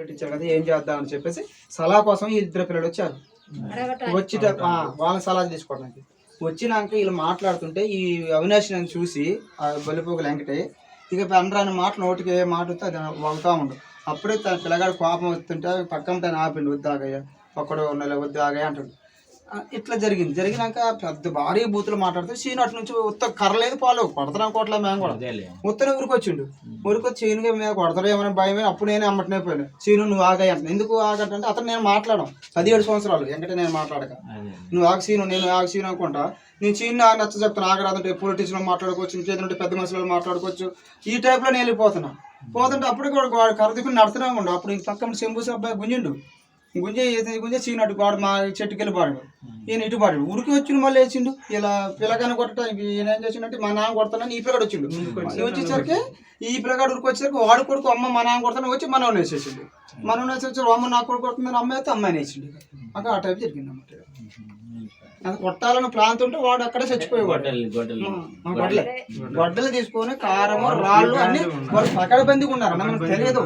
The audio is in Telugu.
కంప్లీట్ ఇచ్చారు కదా ఏం చేద్దాం అని చెప్పేసి సలహా కోసం ఈ ఇద్దరు పిల్లలు వచ్చారు. వచ్చి వాళ్ళ సలహా తీసుకోవడానికి వచ్చినాక వీళ్ళు మాట్లాడుతుంటే ఈ అవినాష్ నన్ను చూసి ఆ బలిపోగులు వెంకటే ఇక అనరాని మాటలు నోటికి ఏ మాట వస్తే అది వాగుతూ ఉండు. అప్పుడే తన పిల్లగాడు కోపం వస్తుంటే పక్కన తను ఆపిండు, వద్దు ఆగయ్య ఒక్కడు ఉండాలి, వద్దు ఆగయ్య అంటాడు. ఇట్లా జరిగినాక పెద్ద భారీ బూతులు మాట్లాడితే సీను అటు నుంచి ఉత్త కర్రలేదు పాలు కొడతాం కోట్ల మేము కూడా ఉత్తనే ఊరికొచ్చిండు. ఊరికొచ్చి సీనుగా మీద కొడతారు ఏమైనా భయమే. అప్పుడు నేనే అమ్మటనే పోయాను. సీను నువ్వు ఆగాయి అంటాను. ఎందుకు ఆగంటే అతను నేను మాట్లాడడం 17 సంవత్సరాలు వెంకటే నేను మాట్లాడక నువ్వు ఆగ సీను నేను ఆగ సీను అనుకుంటా. నేను సీను నచ్చ చెప్తాను ఆగరాదంటే పొలిటీషియన్ మాట్లాడుకోవచ్చు, ఇంకేదంటే పెద్ద మనుషులు మాట్లాడుకోవచ్చు. ఈ టైప్లో నేను వెళ్ళిపోతున్నా. పోతుంటే అప్పుడు కూడా కర్ర దిక్కుని నడుతూనే ఉండు. అప్పుడు పక్కన శంభు అబ్బాయి గుంజిండు. గుంజే సీనట్టు గోడ మా చెట్టుకి వెళ్ళి పాడాడు. ఈయన ఇటు పాడాడు. ఉరికి వచ్చిండు. మళ్ళీ వేసిండు. ఇలా పిల్లగాని కొట్టడానికి ఈయన ఏం చేసిండే మా నాన్న కొడతానని ఈ పిల్లగాడు వచ్చిండు. వచ్చేసరికి ఈ పిల్లగాడు ఉరికి వచ్చేసరికి వాడు కొడుకు అమ్మ మా నాన్న కొడతాను వచ్చి మనవని వేసేసిండు. మనవని వేసేసి అమ్మ నా కొడుకు కొడుతుందని అమ్మాయి అయితే అమ్మాయిని వేసిండు. అక్కడ ఆ టైప్ జరిగింది అన్నమాట. అది కొట్టాలని ప్లాన్ ఉంటే వాడు అక్కడే చచ్చిపోయేవాడు. గొడ్డలు తీసుకొని కారము రాళ్ళు అన్ని వాళ్ళు పకడబందిగా ఉన్నారు. మనకు తెలియదు.